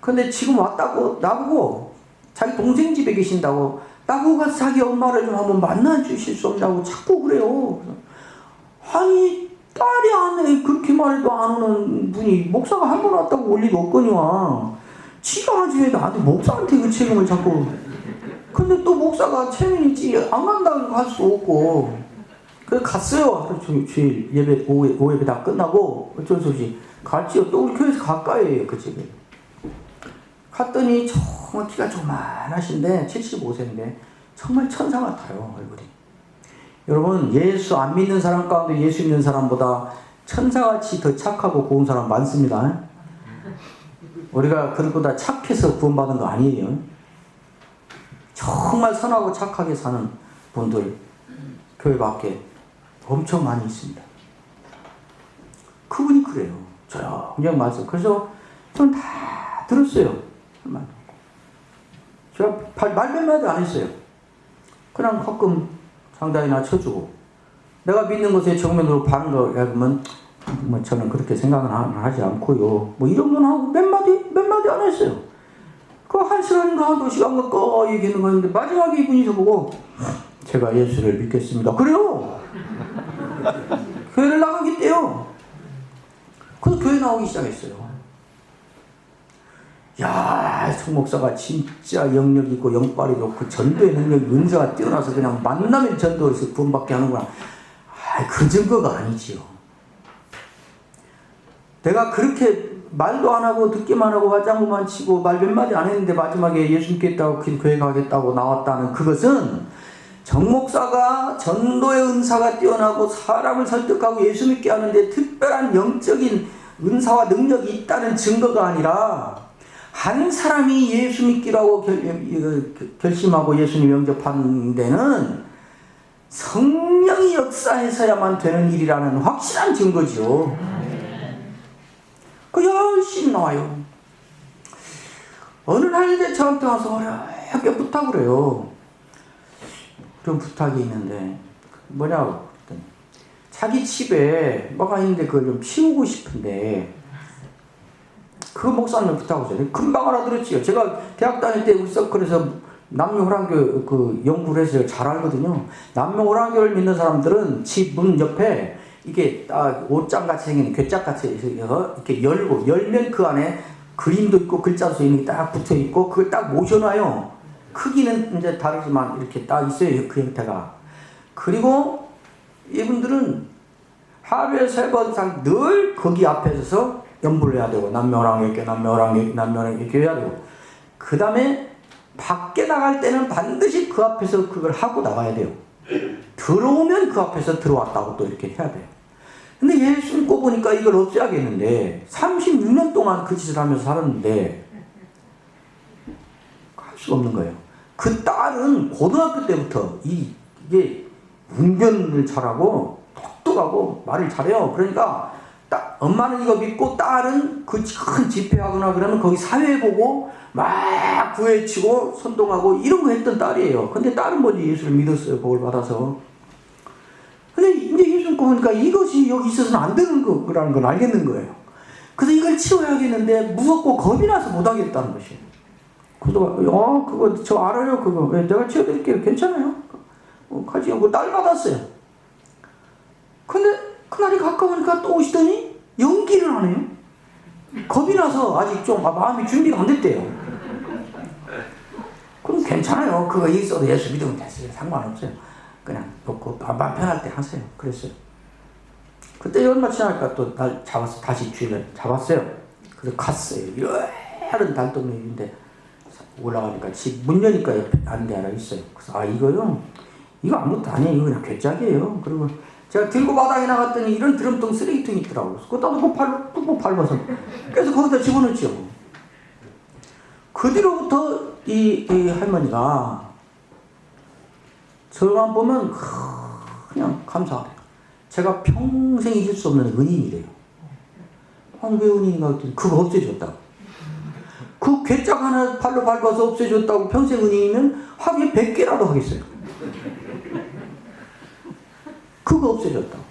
근데 지금 왔다고 나보고, 자기 동생 집에 계신다고 나보고 가서 자기 엄마를 좀 한번 만나 주실 수 없냐고 자꾸 그래요. 아니, 딸이 안 해. 그렇게 말해도 안 오는 분이 목사가 한 번 왔다고 올 리가 없거니와. 지가 하지 왜 나한테 목사한테 그 책임을 자꾸. 근데 또 목사가 체면이지 안 간다고 할 수 없고. 그래서 갔어요. 하루 주일 예배 오후 예배 다 끝나고 어쩔 수 없이 갔지요. 또 우리 교회에서 가까이에요, 그 집에. 갔더니 정말 키가 조그만하신데 75세인데 정말 천사 같아요, 얼굴이. 여러분, 예수 안 믿는 사람 가운데 예수 믿는 사람보다 천사같이 더 착하고 고운 사람 많습니다. 우리가 그것보다 착해서 구원받은 거 아니에요. 정말 선하고 착하게 사는 분들 교회 밖에 엄청 많이 있습니다. 그분이 그래요. 조용히 말씀. 그래서 저는 다 들었어요. 제가 말 몇 마디 안 했어요. 그냥 가끔 상담이나 쳐주고, 내가 믿는 것에 정면으로 반응을 하면 뭐 저는 그렇게 생각은 하지 않고요. 뭐 이런 건 하고 몇 마디 안 했어요. 그 1시간인가 2시간인가 꺼 얘기하는 거였는데 마지막에 이분이 저보고 제가 예수를 믿겠습니다. 그래요. 교회를 나가겠대요. 그래서 교회 나오기 시작했어요. 야, 성목사가 진짜 영력 있고 영빨이 좋고 전도의 능력이 은사가 뛰어나서 그냥 만나면 전도에서 구원받게 하는구나. 그 증거가 아니지요. 내가 그렇게 말도 안 하고 듣기만 하고 화장구만 치고 말 몇 마디 안 했는데 마지막에 예수 믿겠다고 교회 가겠다고 나왔다는 그것은 정목사가 전도의 은사가 뛰어나고 사람을 설득하고 예수 믿게 하는데 특별한 영적인 은사와 능력이 있다는 증거가 아니라, 한 사람이 예수 믿기라고 결심하고 예수님 영접하는 데는 성령이 역사해서야만 되는 일이라는 확실한 증거죠. 그 열심히 나와요. 어느 날 이제 저한테 와서 어렵게 부탁을 해요. 그런 부탁이 있는데 뭐냐고 그랬더니 자기 집에 뭐가 있는데 그걸 좀 치우고 싶은데 그 목사님 부탁하셨어요. 금방 알아들었지요. 제가 대학 다닐 때 우리 서클에서 남녀호랑교 그 연구를 해서 잘 알거든요. 남녀호랑교를 믿는 사람들은 집 문 옆에 이게 딱 옷장 같이 생긴 괴짝 같이 이렇게 열고, 열면 그 안에 그림도 있고 글자도 있는 게 딱 붙어 있고 그걸 딱 모셔놔요. 크기는 이제 다르지만 이렇게 딱 있어요, 그 형태가. 그리고 이분들은 하루에 3번 이상 늘 거기 앞에 서서 연부를 해야 되고, 남녀호랑교 이렇게 해야 되고, 그 다음에 밖에 나갈 때는 반드시 그 앞에서 그걸 하고 나가야 돼요. 들어오면 그 앞에서 들어왔다고 또 이렇게 해야 돼요. 근데 예수 믿고 보니까 이걸 없애야겠는데 36년 동안 그 짓을 하면서 살았는데 할 수가 없는 거예요. 그 딸은 고등학교 때부터 이게 운전을 잘하고 똑똑하고 말을 잘해요. 그러니까 엄마는 이거 믿고 딸은 그 큰 집회하거나 그러면 거기 사회 보고 막 구애치고 선동하고 이런 거 했던 딸이에요. 근데 딸은 뭐지? 예수를 믿었어요. 복을 받아서. 근데 이제 예수 믿고 보니까 이것이 여기 있어서는 안 되는 거라는 걸 알겠는 거예요. 그래서 이걸 치워야겠는데 무섭고 겁이 나서 못하겠다는 것이에요. 그래서 그거 저 알아요. 그거 내가 치워드릴게요. 괜찮아요. 같이 딸 받았어요. 근데 그날이 가까우니까 또 오시더니 연기를 하네요. 겁이 나서 아직 좀 마음이 준비가 안 됐대요. 그럼 괜찮아요. 그거 있어도 예수 믿으면 됐어요. 상관없어요. 그냥 놓고 마음 편할 때 하세요. 그랬어요. 그때 얼마 지나니까 또 날 잡아서 다시 주일날 잡았어요. 그래서 갔어요. 이런 달동네인데 올라가니까 집 문 여니까 옆에 앉은 데 하나 있어요. 그래서 이거요? 이거 아무것도 아니에요. 이거 그냥 괴짝이에요. 그리고 제가 들고 바닥에 나갔더니 이런 드럼통 쓰레기통이 있더라고요. 그거 놓고 푹푹 밟아서 그래서 거기다 집어넣죠. 그 뒤로부터 이 할머니가 저만 보면 그냥 감사해요. 제가 평생 잊을 수 없는 은인이래요. 왜 은인인가 했더니 그거 없애줬다고. 그 괴짝 하나 발로 밟아서 없애줬다고 평생 은인이면 하루에 100개라도 하겠어요. 그거 없애줬다고.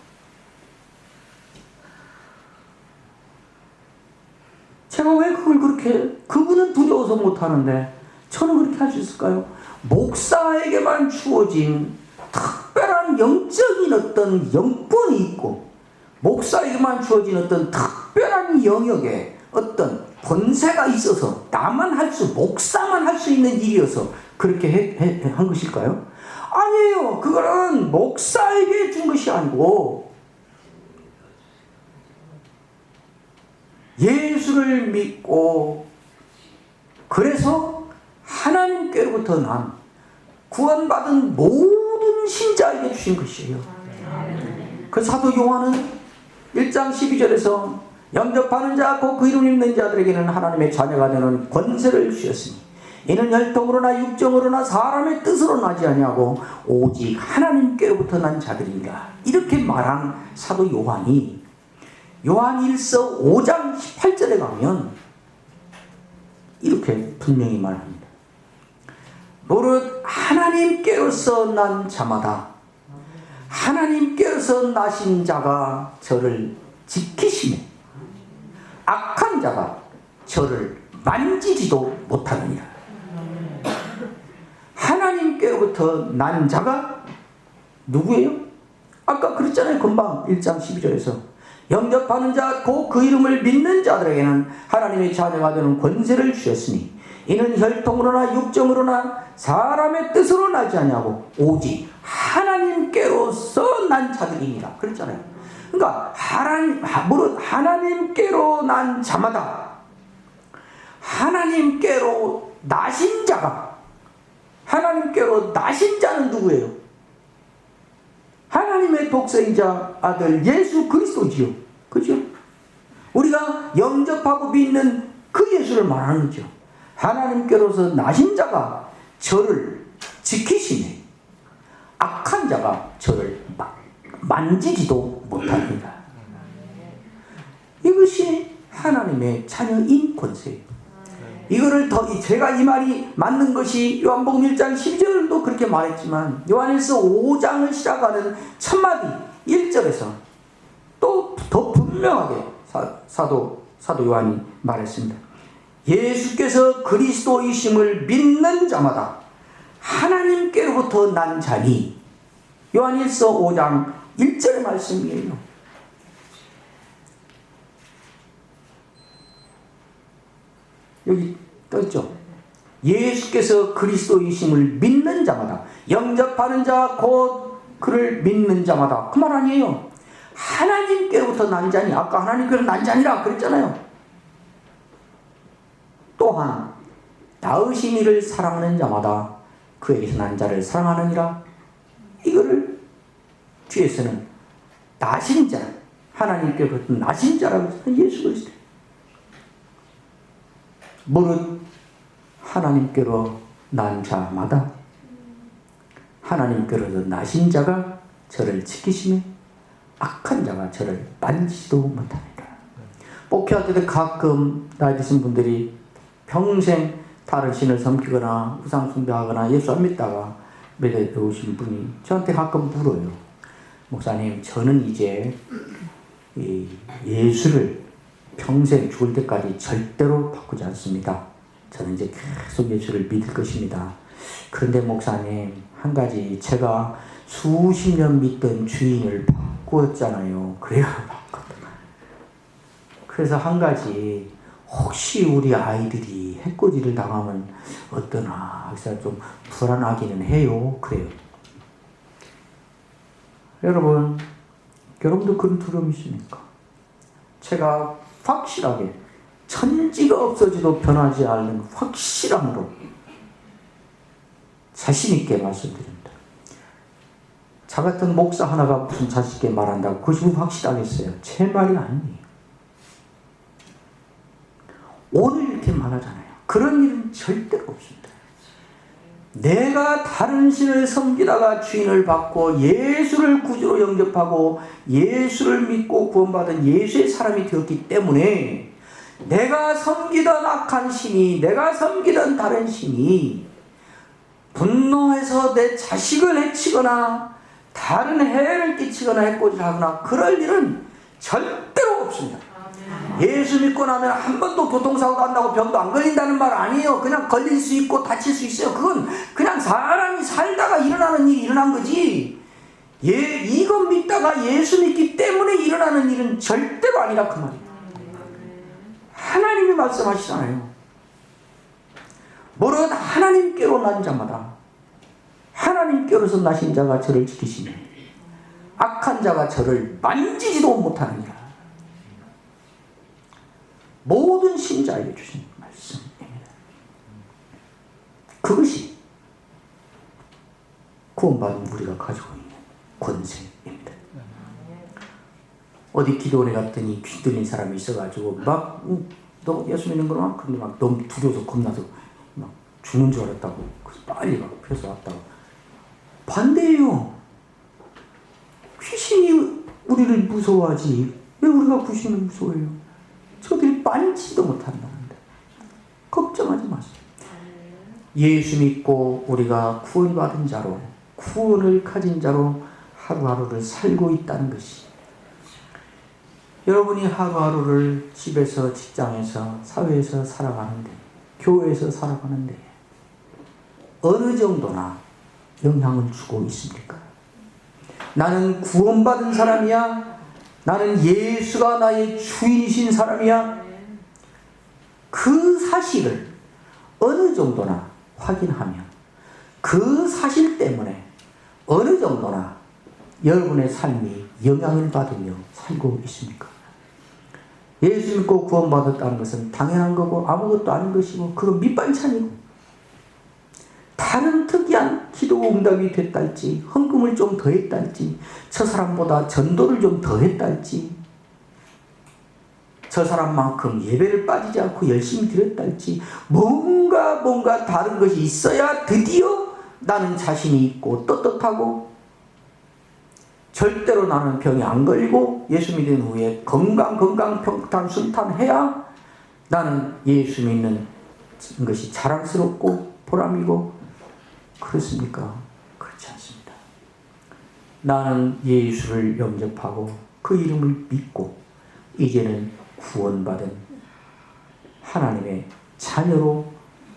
제가 왜 그걸 그렇게, 그분은 두려워서 못하는데 저는 그렇게 할 수 있을까요? 목사에게만 주어진 특별한 영적인 어떤 영권이 있고 목사에게만 주어진 어떤 특별한 영역에 어떤 권세가 있어서 목사만 할 수 있는 일이어서 그렇게 한 것일까요? 아니에요. 그거는 목사에게 준 것이 아니고 예수를 믿고 그래서 하나님께로부터 난 구원받은 모든 신자에게 주신 것이에요. 그 사도 요한은 1장 12절에서 영접하는 자 곧 그 이름 읽는 자들에게는 하나님의 자녀가 되는 권세를 주셨으니 이는 혈통으로나 육정으로나 사람의 뜻으로 나지 아니하고 오직 하나님께로부터 난 자들이니라. 이렇게 말한 사도 요한이 요한 1서 5장 18절에 가면 이렇게 분명히 말합니다. 노릇 하나님께로서 난 자마다 하나님께로서 나신 자가 저를 지키시며 악한 자가 저를 만지지도 못하느니라. 하나님께로부터 난 자가 누구예요? 아까 그랬잖아요. 금방 1장 12절에서 영접하는 자 곧 그 이름을 믿는 자들에게는 하나님의 자녀가 되는 권세를 주셨으니 이는 혈통으로나 육정으로나 사람의 뜻으로 나지 아니하고 오직 하나님께로서 난 자들이니라. 그랬잖아요. 그러니까 하나님께로 난 자마다 하나님께로 나신 자가 하나님께로 나신 자는 누구예요? 하나님의 독생자 아들 예수 그리스도지요. 그죠? 우리가 영접하고 믿는 그 예수를 말하는 거죠. 하나님께로서 나신 자가 저를 지키시네. 악한 자가 저를 만지지도 못합니다. 이것이 하나님의 자녀인 권세예요. 이거를 제가 이 말이 맞는 것이 요한복음 1장 12절도 그렇게 말했지만 요한일서 5장을 시작하는 첫마디 1절에서 또 더 분명하게 사도 요한이 말했습니다. 예수께서 그리스도이심을 믿는 자마다 하나님께로부터 난 자니. 요한일서 5장 1절의 말씀이에요. 여기 떠있죠. 예수께서 그리스도이심을 믿는 자마다 영접하는 자 곧 그를 믿는 자마다. 그 말 아니에요. 하나님께로부터 난 자니. 아까 하나님께로부터 난 자니라 그랬잖아요. 또한 낳으신 이를 사랑하는 자마다 그에게서 난 자를 사랑하느니라. 이거를 뒤에서는 나신 자, 하나님께로부터 나신 자라고 하는 예수 그리스도. 무릇 하나님께로 난 자마다 하나님께로부터 나신 자가 저를 지키시며 악한 자가 저를 만지지도 못하니라. 목회할 때도 가끔 나이 드신 분들이 평생 다른 신을 섬기거나 우상 숭배하거나 예수 안 믿다가 믿어 오신 분이 저한테 가끔 물어요. 목사님, 저는 이제 예수를 평생 죽을 때까지 절대로 바꾸지 않습니다. 저는 이제 계속 예수를 믿을 것입니다. 그런데 목사님, 한 가지, 제가 수십 년 믿던 주인을 바꾸었잖아요. 그래야 바꿨다. 그래서 한 가지, 혹시 우리 아이들이 해코지를 당하면 어떠나 그래서 좀 불안하기는 해요. 그래요. 여러분도 그런 두려움이 있습니까? 제가 확실하게 천지가 없어지도 변하지 않는 확실함으로 자신 있게 말씀드립니다. 저 같은 목사 하나가 무슨 자신 있게 말한다고 그것이 확실하겠어요? 제 말이 아니에요. 오늘 이렇게 말하잖아요. 그런 일은 절대로 없습니다. 내가 다른 신을 섬기다가 주인을 받고 예수를 구주로 영접하고 예수를 믿고 구원받은 예수의 사람이 되었기 때문에 내가 섬기던 악한 신이, 내가 섬기던 다른 신이 분노해서 내 자식을 해치거나 다른 해를 끼치거나 해코지하거나 그럴 일은 절대로 없습니다. 예수 믿고 나면 한 번도 교통사고도 안 나고 병도 안 걸린다는 말 아니에요. 그냥 걸릴 수 있고 다칠 수 있어요. 그건 그냥 사람이 살다가 일어나는 일이 일어난 거지. 이거 믿다가 예수 믿기 때문에 일어나는 일은 절대로 아니라 그 말이에요. 하나님이 말씀하시잖아요. 무릇 하나님께로 난 자마다 하나님께로서 나신 자가 저를 지키시며 악한 자가 저를 만지지도 못하느니라. 모든 신자에게 주신 말씀입니다. 그것이 구원받은 우리가 가지고 있는 권세입니다. 어디 기도원에 갔더니 귀 들린 사람이 있어가지고 너 예수 믿는 거나? 근데 막 너무 두려워서 겁나서 막 죽는 줄 알았다고. 그래서 빨리 막 펴서 왔다고. 반대예요. 귀신이 우리를 무서워하지 왜 우리가 귀신을 무서워해요? 저들이 만지도 못한다는데 걱정하지 마세요. 예수 믿고 우리가 구원받은 자로, 구원을 가진 자로 하루하루를 살고 있다는 것이, 여러분이 하루하루를 집에서, 직장에서, 사회에서 살아가는데, 교회에서 살아가는데 어느 정도나 영향을 주고 있습니까? 나는 구원받은 사람이야? 나는 예수가 나의 주인이신 사람이야? 그 사실을 어느 정도나 확인하면 그 사실 때문에 어느 정도나 여러분의 삶이 영향을 받으며 살고 있습니까? 예수 믿고 구원받았다는 것은 당연한 거고 아무것도 아닌 것이고 그건 밑반찬이고 다른 특이한 기도 응답이 됐달지 헌금을 좀 더 했달지 저 사람보다 전도를 좀 더 했달지 저 사람만큼 예배를 빠지지 않고 열심히 드렸달지 뭔가 다른 것이 있어야 드디어 나는 자신이 있고 떳떳하고 절대로 나는 병이 안 걸리고 예수 믿은 후에 건강 평탄 순탄해야 나는 예수 믿는 것이 자랑스럽고 보람이고 그렇습니까? 그렇지 않습니다. 나는 예수를 영접하고 그 이름을 믿고 이제는 구원받은 하나님의 자녀로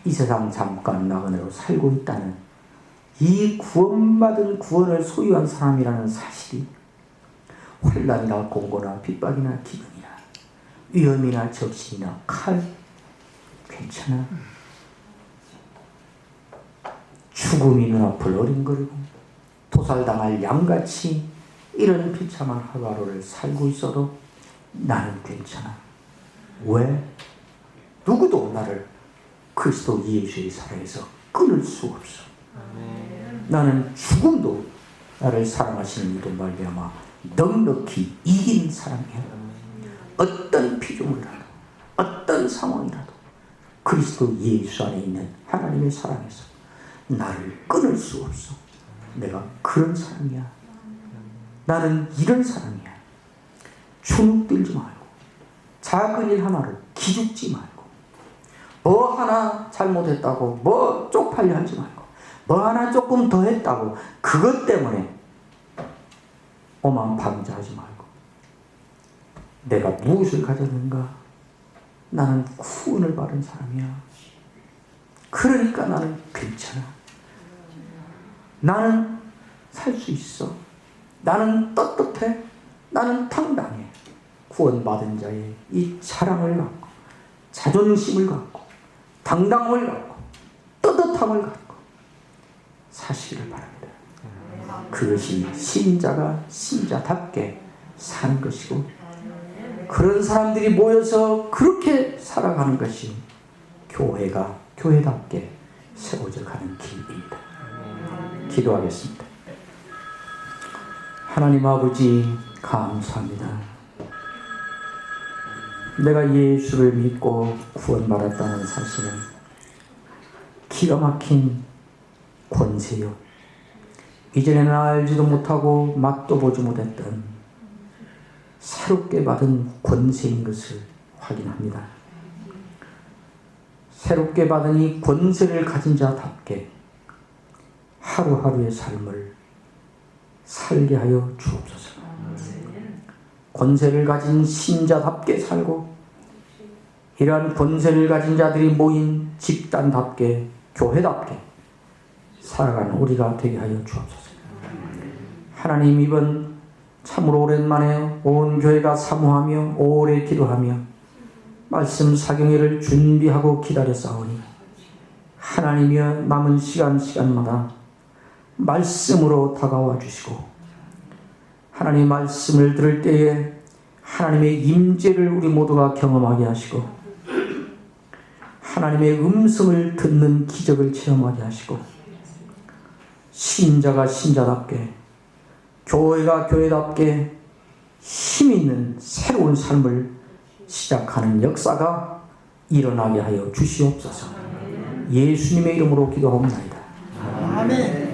이 세상 잠깐 나그네로 살고 있다는 이 구원받은 구원을 소유한 사람이라는 사실이 환난이나 공고나 핍박이나 기근이나 위험이나 적신이나 칼 괜찮아. 죽음이 눈앞을 어린거리고 도살당할 양같이 이런 비참한 하루하루를 살고 있어도 나는 괜찮아. 왜? 누구도 나를 그리스도 예수의 사랑에서 끊을 수 없어. 나는 죽음도 나를 사랑하시는 이도 말미암아 넉넉히 이긴 사람이야. 어떤 피조물이라도 어떤 상황이라도 그리스도 예수 안에 있는 하나님의 사랑에서 나를 끊을 수 없어. 내가 그런 사람이야. 나는 이런 사람이야. 주눅들지 말고 작은 일 하나로 기죽지 말고 뭐 하나 잘못했다고 뭐 쪽팔려 하지 말고 뭐 하나 조금 더 했다고 그것 때문에 오만방자하지 말고 내가 무엇을 가졌는가? 나는 구원을 받은 사람이야. 그러니까 나는 괜찮아. 나는 살 수 있어. 나는 떳떳해. 나는 당당해. 구원받은 자의 이 자랑을 갖고 자존심을 갖고 당당함을 갖고 떳떳함을 갖고 사시기를 바랍니다. 그것이 신자가 신자답게 사는 것이고 그런 사람들이 모여서 그렇게 살아가는 것이 교회가 교회답게 세워져 가는 길입니다. 기도하겠습니다. 하나님 아버지 감사합니다. 내가 예수를 믿고 구원받았다는 사실은 기가 막힌 권세요. 이전에는 알지도 못하고 맛도 보지 못했던 새롭게 받은 권세인 것을 확인합니다. 새롭게 받은 이 권세를 가진 자답게 하루하루의 삶을 살게 하여 주옵소서. 권세를 가진 신자답게 살고 이러한 권세를 가진 자들이 모인 집단답게 교회답게 살아가는 우리가 되게 하여 주옵소서. 하나님 이번 참으로 오랜만에 온 교회가 사모하며 오래 기도하며 말씀 사경회를 준비하고 기다렸사오니 하나님이여 남은 시간마다 말씀으로 다가와 주시고 하나님의 말씀을 들을 때에 하나님의 임재를 우리 모두가 경험하게 하시고 하나님의 음성을 듣는 기적을 체험하게 하시고 신자가 신자답게 교회가 교회답게 힘있는 새로운 삶을 시작하는 역사가 일어나게 하여 주시옵소서. 예수님의 이름으로 기도합니다. 아멘.